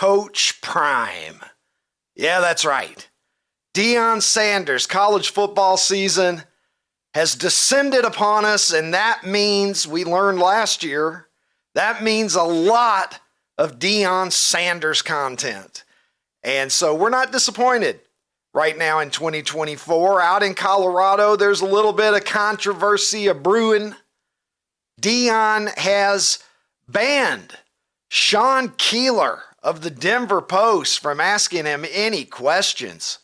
Coach Prime. Yeah, that's right. Deion Sanders' college football season has descended upon us, and that means, we learned last year, that means a lot of Deion Sanders content. And so we're not disappointed right now in 2024. Out in Colorado, there's a little bit of controversy brewing. Deion has banned Sean Keeler of the Denver Post from asking him any questions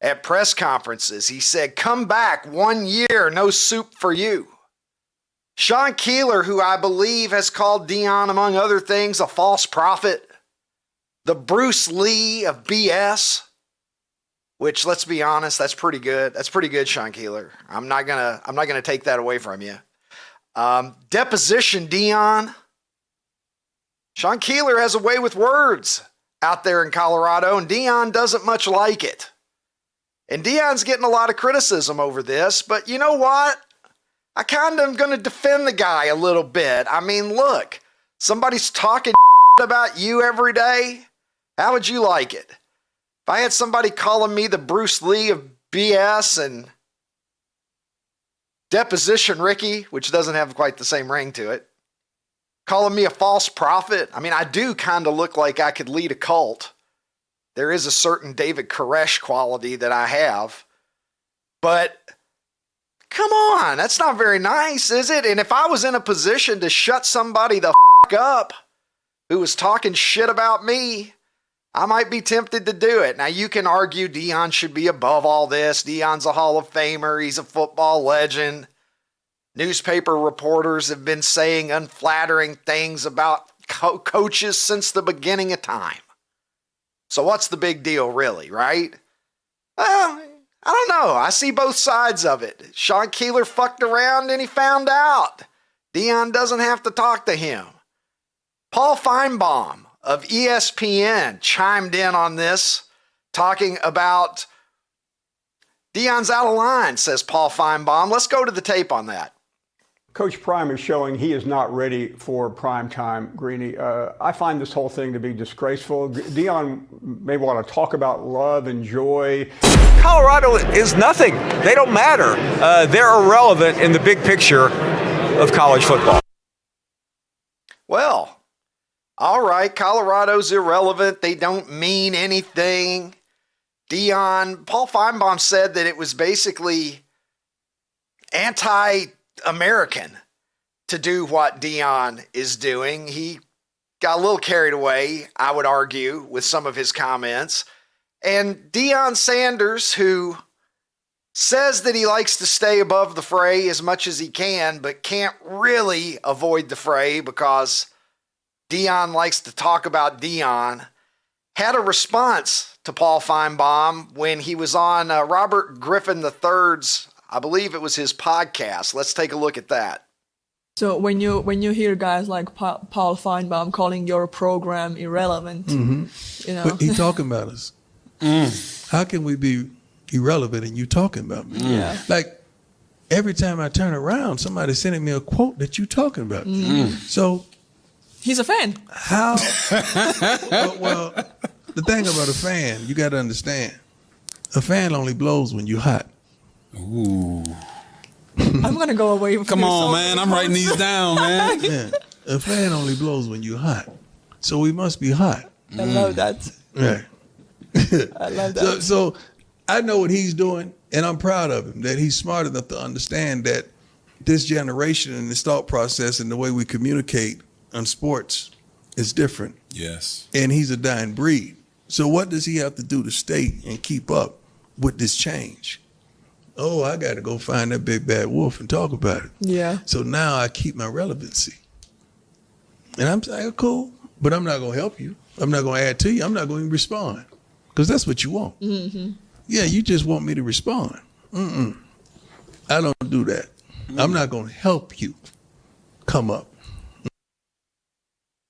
at press conferences. He said, "Come back 1 year, no soup for you." Sean Keeler, who I believe has called Deion, among other things, a false prophet, the Bruce Lee of BS, which, let's be honest, that's pretty good. That's pretty good, Sean Keeler. I'm not gonna take that away from you. Deposition Deion. Sean Keeler has a way with words out there in Colorado, and Deion doesn't much like it. And Deion's getting a lot of criticism over this, but you know what? I kind of am going to defend the guy a little bit. I mean, look, somebody's talking about you every day. How would you like it? If I had somebody calling me the Bruce Lee of BS and Deposition Ricky, which doesn't have quite the same ring to it, calling me a false prophet. I mean, I do kind of look like I could lead a cult. There is a certain David Koresh quality that I have. But come on, that's not very nice, is it? And if I was in a position to shut somebody the up who was talking shit about me, I might be tempted to do it. Now, you can argue Deion should be above all this. Deion's a Hall of Famer. He's a football legend. Newspaper reporters have been saying unflattering things about coaches since the beginning of time. So what's the big deal, really, right? Well, I don't know. I see both sides of it. Sean Keeler fucked around and he found out. Deion doesn't have to talk to him. Paul Feinbaum of ESPN chimed in on this, talking about Deion's out of line, says Paul Feinbaum. Let's go to the tape on that. Coach Prime is showing he is not ready for prime time, Greeny. I find this whole thing to be disgraceful. Deion may want to talk about love and joy. Colorado is nothing. They don't matter. They're irrelevant in the big picture of college football. Well, all right, Colorado's irrelevant. They don't mean anything. Paul Feinbaum said that it was basically anti-American to do what Deion is doing. He got a little carried away, I would argue, with some of his comments. And Deion Sanders, who says that he likes to stay above the fray as much as he can, but can't really avoid the fray because Deion likes to talk about Deion, had a response to Paul Feinbaum when he was on Robert Griffin III's, I believe it was his podcast. Let's take a look at that. So when you hear guys like Paul Feinbaum calling your program irrelevant, you know, but he talking about us. How can we be irrelevant and you talking about me? Yeah. Like every time I turn around, somebody's sending me a quote that you talking about. So he's a fan. how? well, the thing about a fan, you got to understand, a fan only blows when you're hot. Ooh. I'm gonna go away from Come on, man. I'm writing these down, man. Yeah. A fan only blows when you're hot. So we must be hot. I love that. Right. I love that. So I know what he's doing, and I'm proud of him, that he's smart enough to understand that this generation and this thought process and the way we communicate on sports is different. Yes. And he's a dying breed. So what does he have to do to stay and keep up with this change? Oh, I got to go find that big bad wolf and talk about it. Yeah. So now I keep my relevancy. And I'm saying, cool, but I'm not going to help you. I'm not going to add to you. I'm not going to respond because that's what you want. Mm-hmm. Yeah, you just want me to respond. I don't do that. I'm not going to help you come up.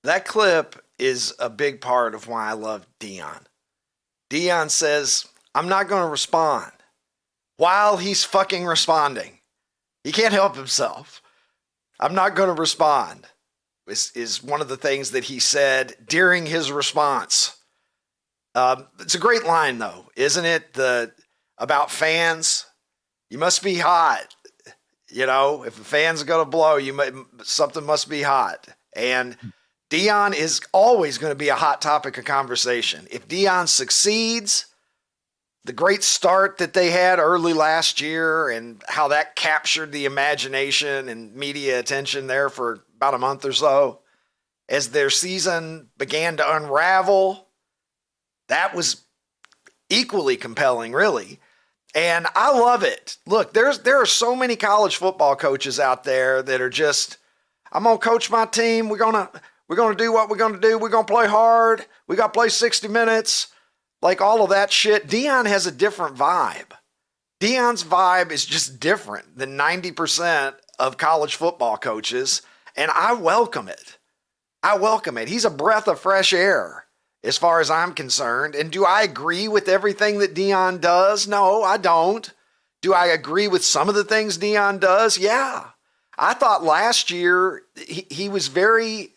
That clip is a big part of why I love Deion. Deion says, I'm not going to respond while he's fucking responding. He can't help himself. I'm not going to respond. is one of the things that he said during his response. It's a great line, though, isn't it? About fans. You must be hot. You know, if a fan's going to blow, something must be hot. And Deion is always going to be a hot topic of conversation. If Deion succeeds, the great start that they had early last year and how that captured the imagination and media attention there for about a month or so, as their season began to unravel, that was equally compelling, really. And I love it. Look, there are so many college football coaches out there that are just, I'm going to coach my team. We're going to do what we're going to do. We're going to play hard. We got to play 60 minutes. Like all of that shit. Deion has a different vibe. Deion's vibe is just different than 90% of college football coaches. And I welcome it. I welcome it. He's a breath of fresh air as far as I'm concerned. And do I agree with everything that Deion does? No, I don't. Do I agree with some of the things Deion does? Yeah. I thought last year he was very,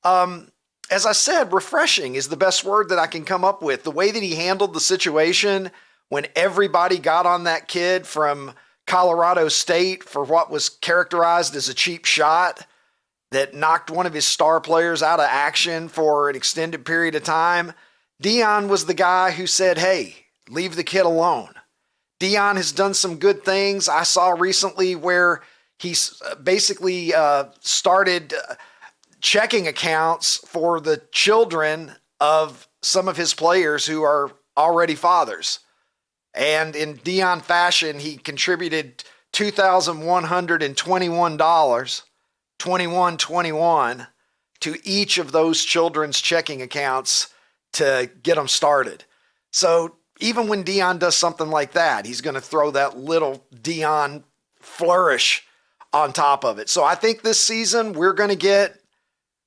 as I said, refreshing is the best word that I can come up with. The way that he handled the situation when everybody got on that kid from Colorado State for what was characterized as a cheap shot that knocked one of his star players out of action for an extended period of time. Deion was the guy who said, hey, leave the kid alone. Deion has done some good things. I saw recently where he's basically started checking accounts for the children of some of his players who are already fathers. And in Deion fashion, he contributed $2,121, 2121, to each of those children's checking accounts to get them started. So even when Deion does something like that, he's going to throw that little Deion flourish on top of it. So I think this season we're going to get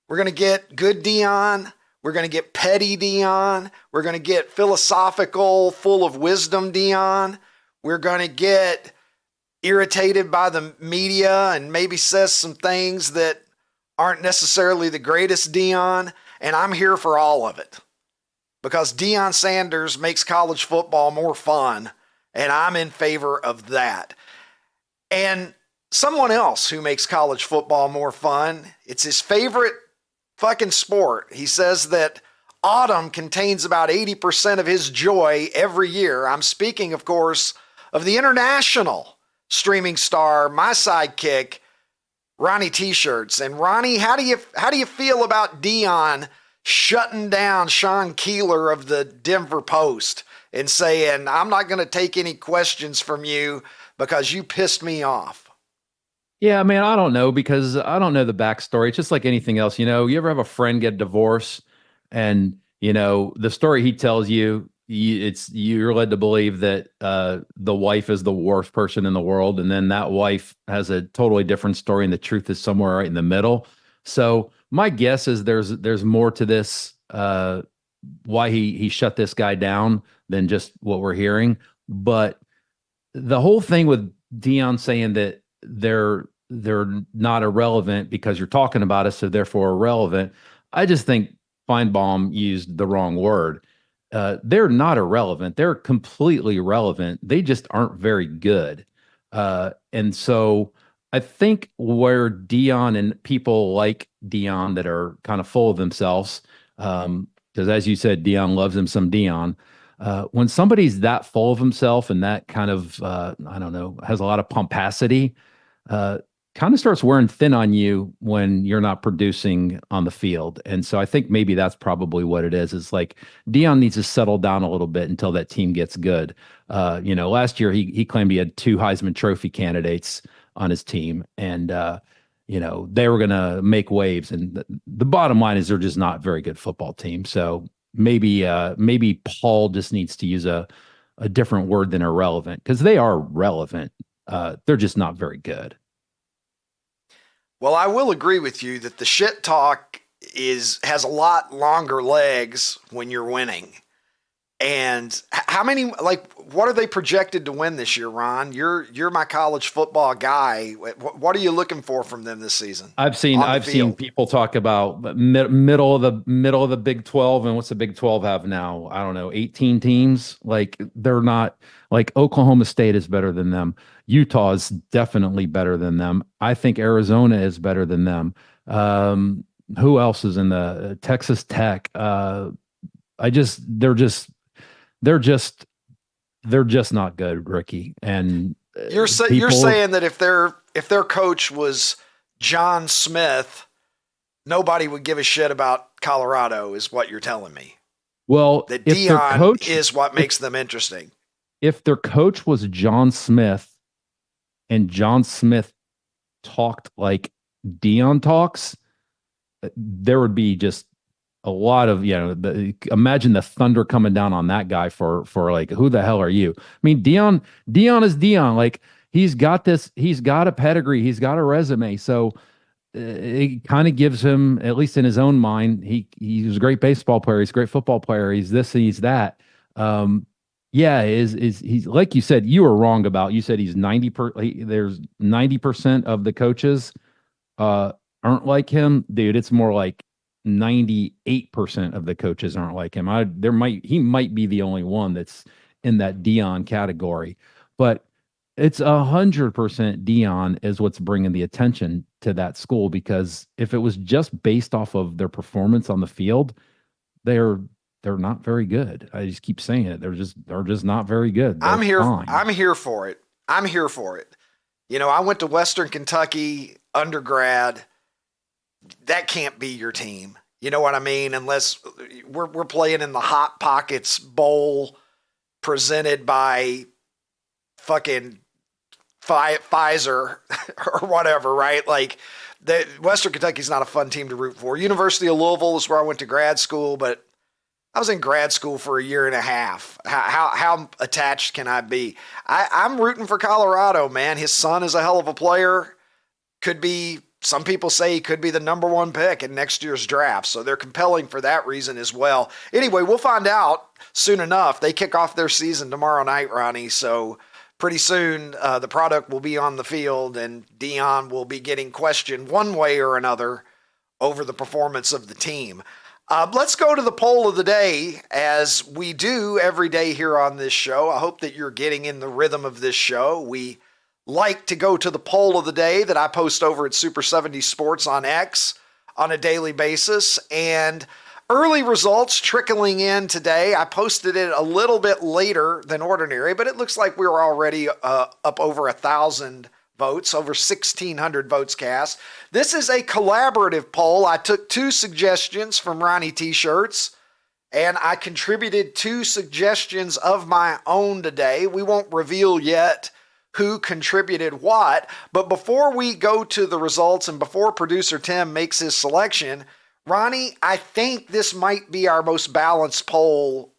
good Deion. We're going to get petty Deion. We're going to get philosophical, full of wisdom Deion. We're going to get irritated by the media and maybe says some things that aren't necessarily the greatest Deion. And I'm here for all of it because Deion Sanders makes college football more fun. And I'm in favor of that. And someone else who makes college football more fun, it's his favorite fucking sport. He says that autumn contains about 80% of his joy every year. I'm speaking, of course, of the international streaming star, my sidekick, Ronnie T-Shirts. And Ronnie, how do you feel about Deion shutting down Sean Keeler of the Denver Post and saying, I'm not going to take any questions from you because you pissed me off? Yeah, man, I don't know because I don't know the backstory. It's just like anything else. You know, you ever have a friend get divorced and, you know, the story he tells you, you're led to believe that the wife is the worst person in the world. And then that wife has a totally different story and the truth is somewhere right in the middle. So my guess is there's more to this, why he shut this guy down than just what we're hearing. But the whole thing with Deion saying that they're not irrelevant because you're talking about us, so therefore irrelevant. I just think Feinbaum used the wrong word. They're not irrelevant. They're completely relevant. They just aren't very good. And so I think where Deion and people like Deion that are kind of full of themselves, because as you said, Deion loves him some Deion. When somebody's that full of himself and that kind of, I don't know, has a lot of pomposity, kind of starts wearing thin on you when you're not producing on the field. And so I think maybe that's probably what it is. It's like Deion needs to settle down a little bit until that team gets good. You know, last year he claimed he had 2 Heisman Trophy candidates on his team and, you know, they were going to make waves. And the bottom line is they're just not a very good football team. So maybe Paul just needs to use a different word than irrelevant because they are relevant. They're just not very good. Well, I will agree with you that the shit talk has a lot longer legs when you're winning. And how many, like, what are they projected to win this year, Ron? You're my college football guy. What are you looking for from them this season? I've seen people talk about middle of the Big 12, and what's the Big 12 have now? I don't know, 18 teams. Like, they're not, like, Oklahoma State is better than them. Utah is definitely better than them. I think Arizona is better than them. Who else is in the Texas Tech? They're just not good, Ricky. And you're saying that if their coach was John Smith, nobody would give a shit about Colorado, is what you're telling me. Well, that Dion is what makes them interesting. If their coach was John Smith and John Smith talked like Dion talks, there would be just a lot of, imagine the thunder coming down on that guy for like, who the hell are you? I mean, Dion is Dion. Like, he's got a pedigree, he's got a resume. So it kind of gives him, at least in his own mind, he's a great baseball player, he's a great football player, he's this, he's that. He's like you said, you were wrong about, you said he's there's 90% of the coaches aren't like him. Dude, it's more like 98% of the coaches aren't like him. He might be the only one that's in that Dion category, but it's 100% Dion is what's bringing the attention to that school, because if it was just based off of their performance on the field, they're not very good. I just keep saying it. They're just not very good. I'm here for it. I went to Western Kentucky undergrad. That can't be your team. You know what I mean? Unless we're playing in the Hot Pockets Bowl presented by fucking Pfizer or whatever, right? Like, Western Kentucky's not a fun team to root for. University of Louisville is where I went to grad school, but I was in grad school for a year and a half. How attached can I be? I'm rooting for Colorado, man. His son is a hell of a player. Some people say he could be the number one pick in next year's draft. So they're compelling for that reason as well. Anyway, we'll find out soon enough. They kick off their season tomorrow night, Ronnie. So pretty soon the product will be on the field, and Dion will be getting questioned one way or another over the performance of the team. Let's go to the poll of the day, as we do every day here on this show. I hope that you're getting in the rhythm of this show. We like to go to the poll of the day that I post over at Super 70 Sports on X on a daily basis. And early results trickling in today. I posted it a little bit later than ordinary, but it looks like we were already up over 1,000 votes, over 1,600 votes cast. This is a collaborative poll. I took 2 suggestions from Ronnie T-shirts, and I contributed 2 suggestions of my own today. We won't reveal yet who contributed what, but before we go to the results and before producer Tim makes his selection, Ronnie, I think this might be our most balanced poll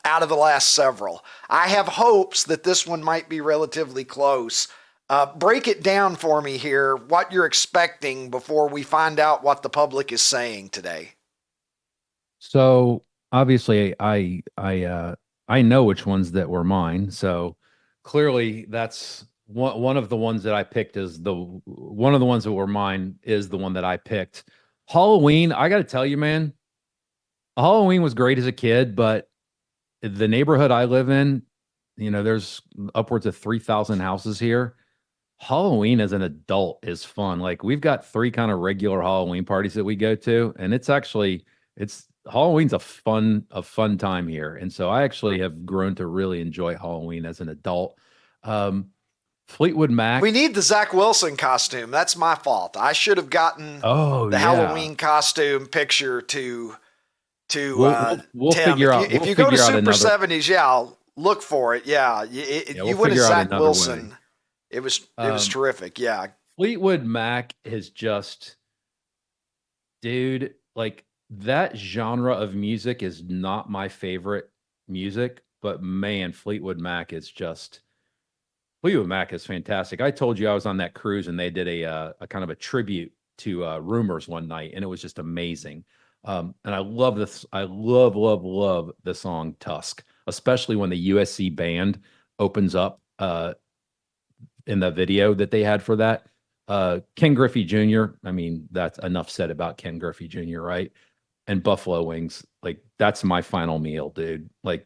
out of the last several. I have hopes that this one might be relatively close. Break it down for me here, what you're expecting before we find out what the public is saying today. So obviously I know which ones that were mine. So clearly that's one of the ones that I picked is one of the ones that were mine is the one that I picked. Halloween, I got to tell you, man, Halloween was great as a kid, but the neighborhood I live in, there's upwards of 3,000 houses here. Halloween as an adult is fun. Like, we've got 3 kind of regular Halloween parties that we go to, and Halloween's a fun time here. And so I actually have grown to really enjoy Halloween as an adult. Fleetwood Mac. We need the Zach Wilson costume. That's my fault. I should have gotten the Halloween costume picture to we'll Tim. Figure out. If you go to Super 70s, I'll look for it. Yeah. You went as Zach Wilson. Way. It was terrific. Yeah. Fleetwood Mac is just, dude, like, that genre of music is not my favorite music, but man, Fleetwood Mac is fantastic. I told you I was on that cruise and they did a kind of a tribute to Rumors one night, and it was just amazing. And I love this. I love the song Tusk, especially when the USC band opens up in the video that they had for that. Ken Griffey Jr. I mean, that's enough said about Ken Griffey Jr., right? And buffalo wings, like that's my final meal, dude. Like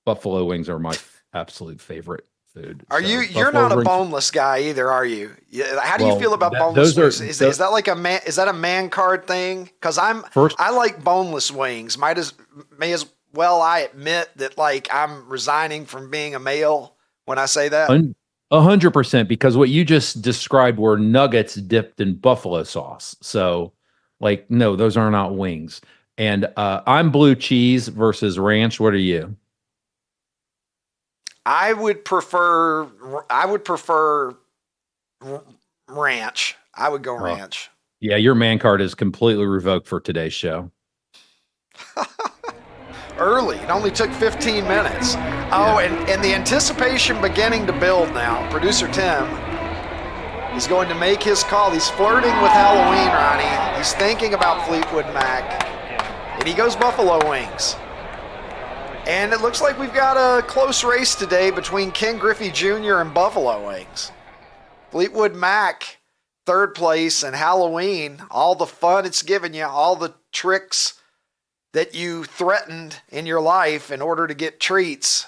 buffalo wings are my absolute favorite food. Are So you're buffalo not a wings- boneless guy either, are you? How do you Well, feel about that- boneless those are- wings? tho- Is that like a man? Is that a man card thing? Because I like boneless wings. May as well I admit that like I'm resigning from being a male when I say that. 100%, because what you just described were nuggets dipped in buffalo sauce. So, like, no, those are not wings. And I'm blue cheese versus ranch. What are you? I would prefer ranch. I would go ranch. Yeah, your man card is completely revoked for today's show. Early. It only took 15 minutes. Oh, and the anticipation beginning to build now. Producer Tim is going to make his call. He's flirting with Halloween, Ronnie. He's thinking about Fleetwood Mac. And he goes Buffalo Wings. And it looks like we've got a close race today between Ken Griffey Jr. and Buffalo Wings. Fleetwood Mac, third place, and Halloween, all the fun it's given you, all the tricks that you threatened in your life in order to get treats.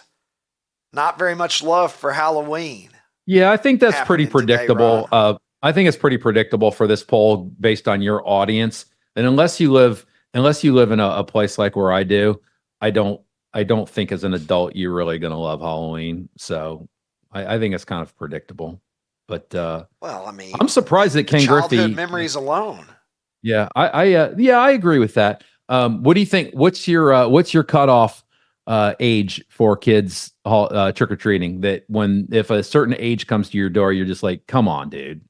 Not very much love for Halloween. Yeah, I think that's pretty Happening today, predictable. I think it's pretty predictable for this poll based on your audience. And unless you live in a place like where I do, I don't think as an adult you're really going to love Halloween. So I think it's kind of predictable. But Well, I mean, I'm surprised that Ken childhood Griffey. memories alone. Yeah, I agree with that. What do you think? What's your cutoff age for kids trick or treating? That if a certain age comes to your door, you're just like, come on, dude.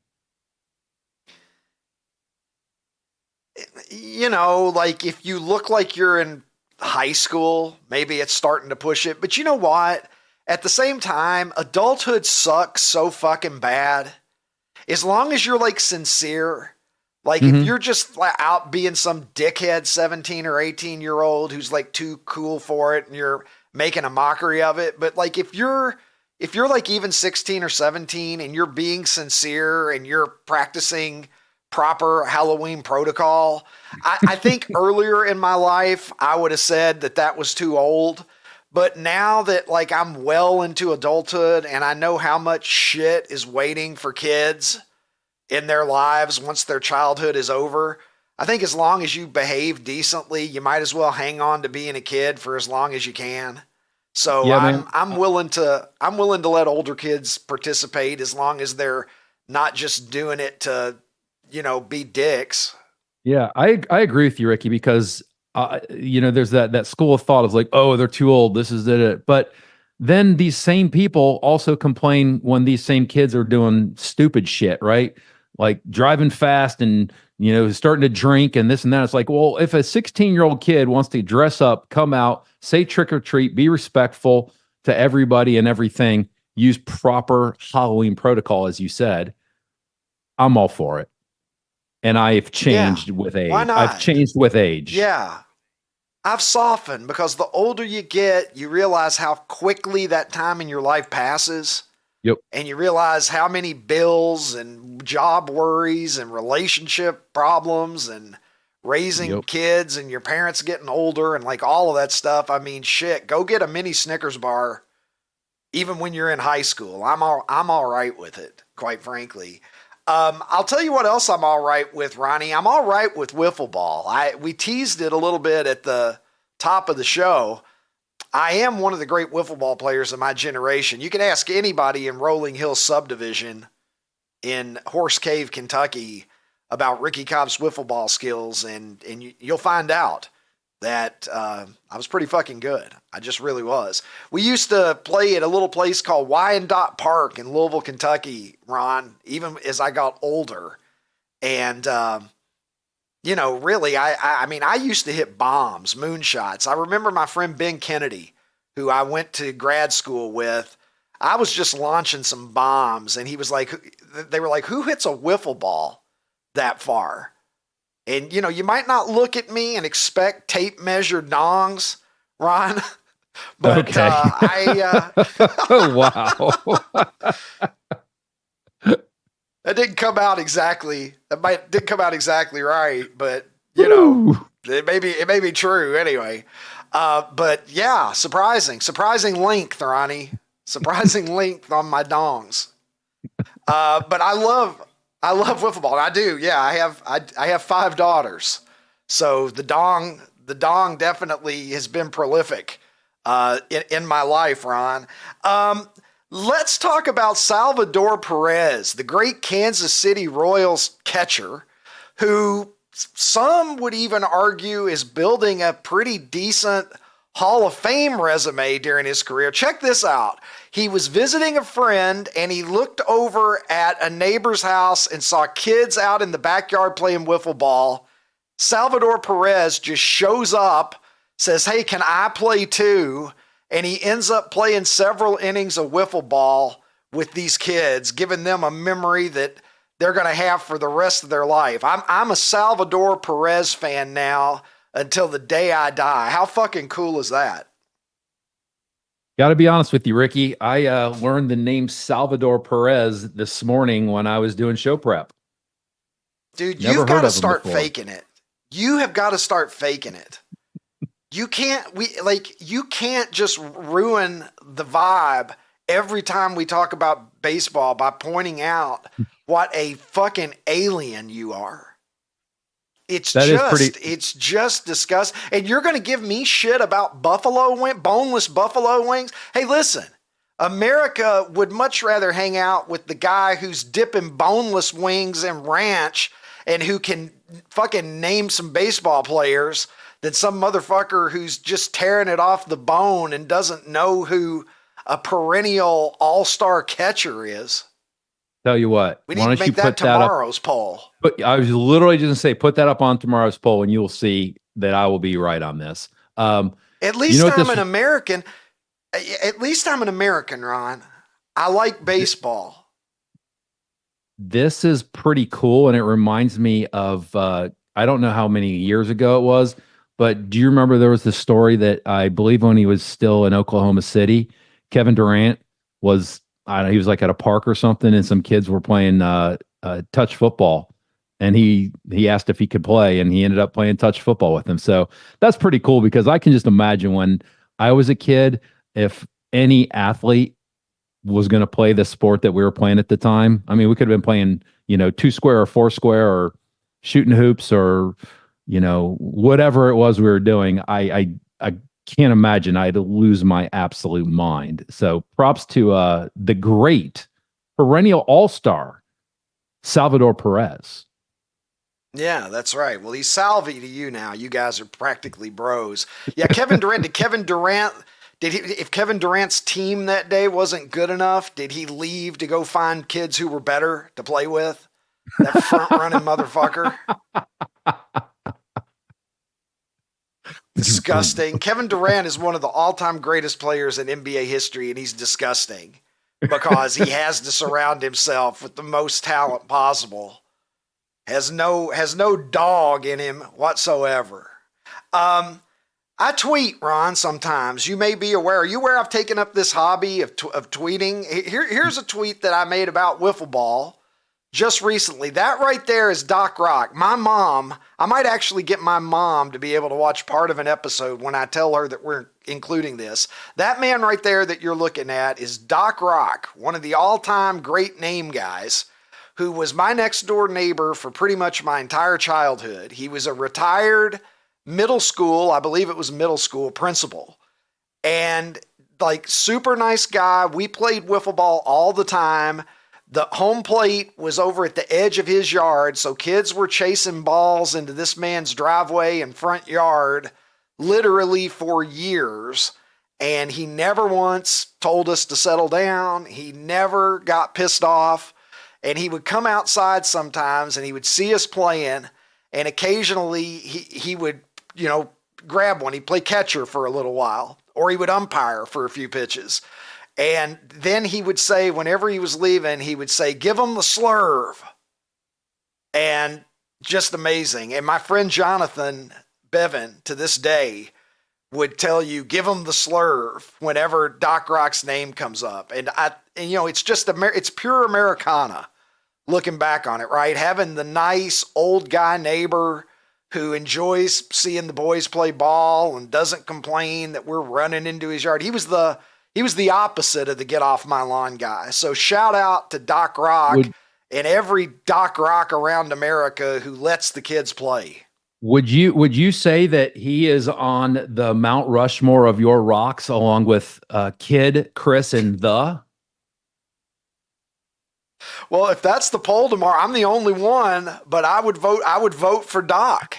You know, like if you look like you're in high school, maybe it's starting to push it. But you know what? At the same time, adulthood sucks so fucking bad. As long as you're like sincere, like if you're just like out being some dickhead 17 or 18-year-old who's like too cool for it and you're making a mockery of it. But like if you're like even 16 or 17 and you're being sincere and you're practicing proper Halloween protocol, I think earlier in my life, I would have said that was too old. But now that like I'm well into adulthood and I know how much shit is waiting for kids in their lives once their childhood is over, I think as long as you behave decently, you might as well hang on to being a kid for as long as you can. So Yeah, I'm willing to let older kids participate as long as they're not just doing it to, be dicks. Yeah, I agree with you, Ricky, because there's that school of thought of like, oh, they're too old. This is it. But then these same people also complain when these same kids are doing stupid shit, right? Like driving fast and starting to drink and this and that. It's like, well, if a 16-year-old kid wants to dress up, come out, say trick or treat, be respectful to everybody and everything, use proper Halloween protocol, as you said, I'm all for it. And I've changed with age. Why not? I've changed with age. Yeah. I've softened because the older you get, you realize how quickly that time in your life passes. Yep. And you realize how many bills and job worries and relationship problems and raising kids and your parents getting older and like all of that stuff. I mean, shit, go get a mini Snickers bar even when you're in high school. I'm all right with it, quite frankly. I'll tell you what else I'm all right with, Ronnie. I'm all right with wiffle ball. We teased it a little bit at the top of the show. I am one of the great wiffle ball players of my generation. You can ask anybody in Rolling Hills subdivision in Horse Cave, Kentucky about Ricky Cobb's wiffle ball skills, and you'll find out that I was pretty fucking good. I just really was. We used to play at a little place called Wyandotte Park in Louisville, Kentucky, Ron, even as I got older. And, really, I used to hit bombs, moonshots. I remember my friend Ben Kennedy, who I went to grad school with. I was just launching some bombs, and he was like, they were like, who hits a wiffle ball that far? And, you know, you might not look at me and expect tape measured dongs, Ron, but Okay. Oh, wow. that didn't come out exactly. Didn't come out exactly right, but you know, it may be true anyway. But yeah, surprising length, Ronnie, surprising length on my dongs. But I love wiffle ball. I do. Yeah, I have 5 daughters, so the dong definitely has been prolific in my life, Ron. Let's talk about Salvador Perez, the great Kansas City Royals catcher, who some would even argue is building a pretty decent Hall of Fame resume during his career. Check this out. He was visiting a friend and he looked over at a neighbor's house and saw kids out in the backyard playing wiffle ball. Salvador Perez just shows up, says, "Hey, can I play too?" And he ends up playing several innings of wiffle ball with these kids, giving them a memory that they're going to have for the rest of their life. I'm a Salvador Perez fan now until the day I die. How fucking cool is that? Got to be honest with you, Ricky. I learned the name Salvador Perez this morning when I was doing show prep. Dude, Never you've heard got to of him start before. faking it. You have got to start faking it. You can't just ruin the vibe every time we talk about baseball by pointing out what a fucking alien you are. It's just disgusting. And you're going to give me shit about boneless buffalo wings? Hey, listen, America would much rather hang out with the guy who's dipping boneless wings in ranch and who can fucking name some baseball players than some motherfucker who's just tearing it off the bone and doesn't know who a perennial all-star catcher is. Tell you what, We why need to don't you make that put that up? tomorrow's poll. But I was literally just going to say, put that up on tomorrow's poll, and you'll see that I will be right on this. At least know what I'm this- an American. At least I'm an American, Ron. I like baseball. This is pretty cool, and it reminds me of I don't know how many years ago it was, but do you remember there was this story that I believe when he was still in Oklahoma City, Kevin Durant was, I don't know, he was like at a park or something, and some kids were playing touch football, and he asked if he could play, and he ended up playing touch football with them. So that's pretty cool because I can just imagine when I was a kid, if any athlete was going to play the sport that we were playing at the time. I mean, we could have been playing, 2 square or 4 square or shooting hoops or, whatever it was we were doing. I can't imagine I'd lose my absolute mind. So props to the great perennial all-star Salvador Perez. Yeah, that's right. Well, he's Salvi to you now. You guys are practically bros. Yeah, Kevin Durant. If Kevin Durant's team that day wasn't good enough, did he leave to go find kids who were better to play with? That front running motherfucker. Disgusting. Kevin Durant is one of the all-time greatest players in NBA history, and he's disgusting because he has to surround himself with the most talent possible. Has no dog in him whatsoever. I tweet, Ron, sometimes. You may be aware. Are you aware I've taken up this hobby of tweeting? Here's a tweet that I made about wiffle ball just recently. That right there is Doc Rock. My mom, I might actually get my mom to be able to watch part of an episode when I tell her that we're including this. That man right there that you're looking at is Doc Rock, one of the all-time great name guys, who was my next door neighbor for pretty much my entire childhood. He was a retired middle school, I believe it was middle school principal, and like super nice guy. We played wiffle ball all the time. The home plate was over at the edge of his yard, so kids were chasing balls into this man's driveway and front yard literally for years, and he never once told us to settle down. He never got pissed off, and he would come outside sometimes and he would see us playing, and occasionally he would, grab one. He'd play catcher for a little while, or he would umpire for a few pitches. And then he would say, whenever he was leaving, he would say, "Give him the slurve." And just amazing. And my friend Jonathan Bevan, to this day, would tell you, give him the slurve whenever Doc Rock's name comes up. And it's just it's pure Americana looking back on it, right? Having the nice old guy neighbor who enjoys seeing the boys play ball and doesn't complain that we're running into his yard. He was the opposite of the get off my lawn guy. So shout out to Doc Rock and every Doc Rock around America who lets the kids play. Would you say that he is on the Mount Rushmore of your rocks along with Kid, Chris, and the? Well, if that's the poll tomorrow, I'm the only one, but I would vote for Doc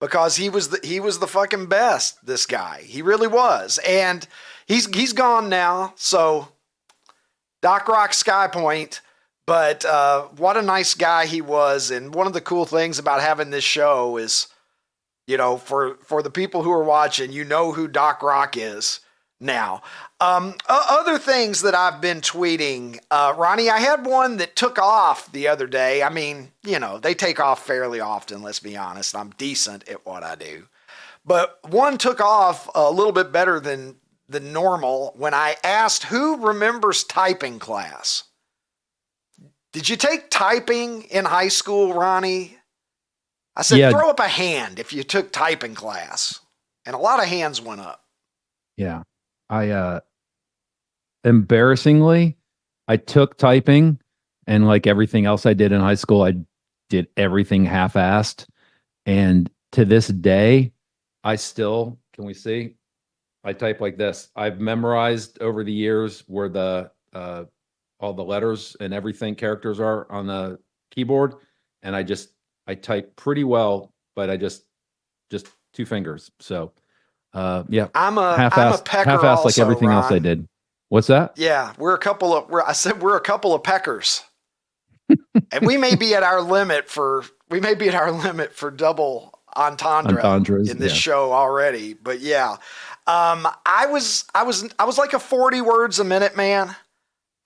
because he was the fucking best, this guy. He really was. And he's gone now. So Doc Rock Sky Point, but what a nice guy he was. And one of the cool things about having this show is, for the people who are watching, who Doc Rock is now. Other things that I've been tweeting, Ronnie, I had one that took off the other day. I mean, they take off fairly often, let's be honest. I'm decent at what I do. But one took off a little bit better than normal when I asked who remembers typing class. Did you take typing in high school, Ronnie? I said, throw up a hand if you took typing class. And a lot of hands went up. Yeah. Embarrassingly, I took typing, and like everything else I did in high school, I did everything half-assed. And to this day, I still, can we see? I type like this. I've memorized over the years where the all the letters and everything characters are on the keyboard, and I type pretty well, but I just two fingers. So yeah, I'm a pecker, half-assed also, like everything Ron. else I did. What's that? Yeah, we're a couple of peckers, and we may be at our limit for double entendres in this show already. But yeah, I was like a 40 words a minute man.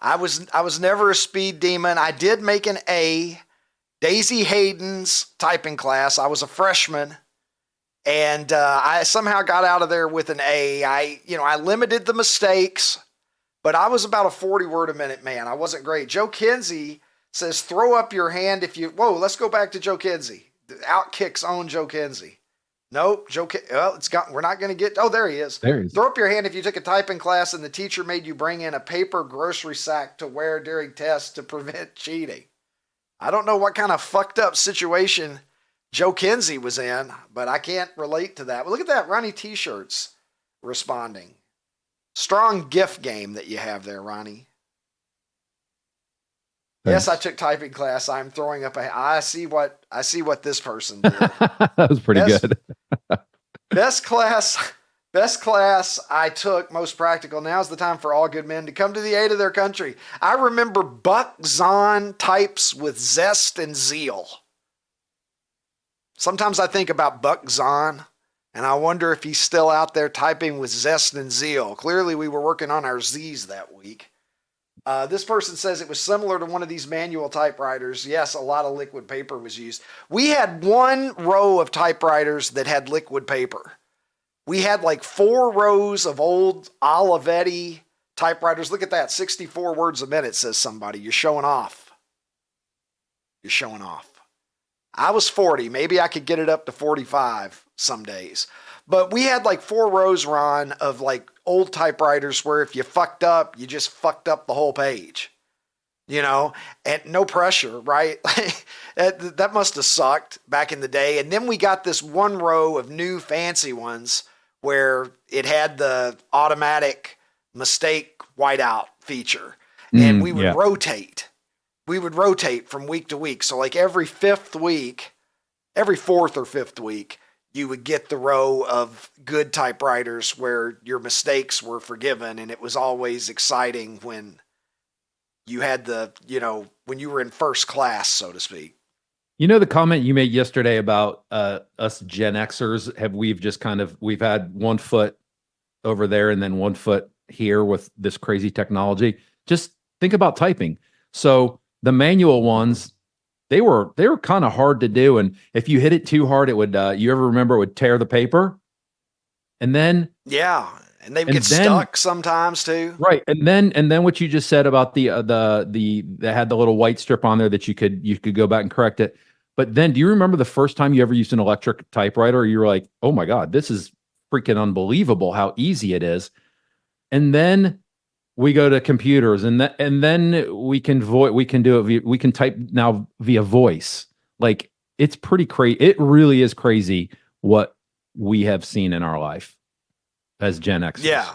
I was never a speed demon. I did make an A. Daisy Hayden's typing class. I was a freshman. And I somehow got out of there with an A. I limited the mistakes, but I was about a 40 word a minute man. I wasn't great. Joe Kinsey says, throw up your hand if you, let's go back to Joe Kinsey. Outkicks own Joe Kinsey. Nope. We're not going to get, there he is. There he is. Throw up your hand if you took a typing class and the teacher made you bring in a paper grocery sack to wear during tests to prevent cheating. I don't know what kind of fucked up situation Joe Kinsey was in, but I can't relate to that. Well, look at that, Ronnie T-shirts responding. Strong gift game that you have there, Ronnie. Thanks. Yes, I took typing class. I'm throwing up I see what this person did. That was pretty good. Best class I took, most practical. Now's the time for all good men to come to the aid of their country. I remember Buck Zahn types with zest and zeal. Sometimes I think about Buck Zahn, and I wonder if he's still out there typing with zest and zeal. Clearly, we were working on our Z's that week. This person says it was similar to one of these manual typewriters. Yes, a lot of liquid paper was used. We had one row of typewriters that had liquid paper. We had like 4 rows of old Olivetti typewriters. Look at that, 64 words a minute, says somebody. You're showing off. You're showing off. I was 40. Maybe I could get it up to 45 some days. But we had like 4 rows, Ron, of like old typewriters where if you fucked up, you just fucked up the whole page. And no pressure, right? That must have sucked back in the day. And then we got this one row of new fancy ones where it had the automatic mistake whiteout feature. And we would rotate. We would rotate from week to week. So like every 4th or 5th week, you would get the row of good typewriters where your mistakes were forgiven. And it was always exciting when you had when you were in first class, so to speak. The comment you made yesterday about us Gen Xers, we've had 1 foot over there and then 1 foot here with this crazy technology. Just think about typing. So the manual ones, they were kind of hard to do. And if you hit it too hard, it would, you ever remember it would tear the paper? And then, Yeah. And they And get then- stuck sometimes too. right. And then what you just said about the that had the little white strip on there that you could go back and correct it. But then do you remember the first time you ever used an electric typewriter? You were like, oh my God, this is freaking unbelievable how easy it is. And then we go to computers and then we can do it. We can type now via voice. Like it's pretty crazy. It really is crazy what we have seen in our life as Gen Xers. Yeah.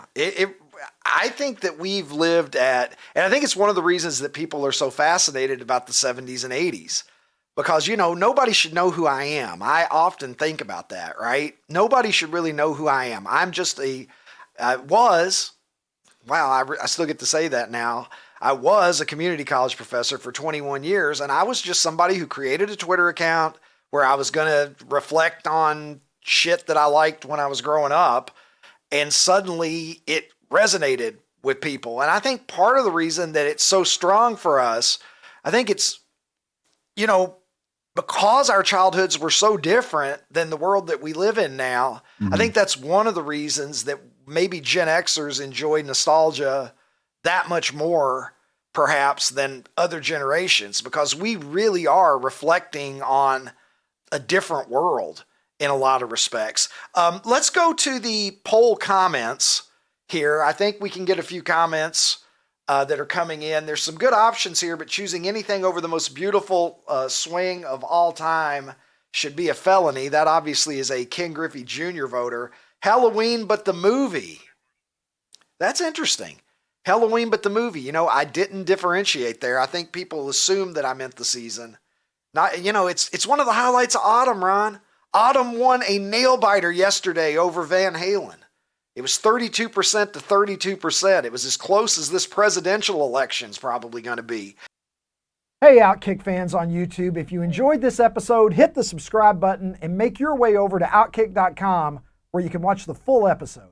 I think that we've lived at, and I think it's one of the reasons that people are so fascinated about the 70s and 80s. Because, nobody should know who I am. I often think about that, right? Nobody should really know who I am. I'm just I still get to say that now. I was a community college professor for 21 years, and I was just somebody who created a Twitter account where I was going to reflect on shit that I liked when I was growing up. And suddenly it resonated with people. And I think part of the reason that it's so strong for us, I think it's, because our childhoods were so different than the world that we live in now. I think that's one of the reasons that maybe Gen Xers enjoy nostalgia that much more perhaps than other generations, because we really are reflecting on a different world in a lot of respects. Let's go to the poll comments here. I think we can get a few comments that are coming in. There's some good options here, but choosing anything over the most beautiful swing of all time should be a felony. That obviously is a Ken Griffey Jr. voter. Halloween, but the movie. That's interesting. Halloween, but the movie. I didn't differentiate there. I think people assumed that I meant the season. Not, it's one of the highlights of Autumn, Ron. Autumn won a nail biter yesterday over Van Halen. It was 32% to 32%. It was as close as this presidential election's probably going to be. Hey, Outkick fans on YouTube, if you enjoyed this episode, hit the subscribe button and make your way over to Outkick.com where you can watch the full episode.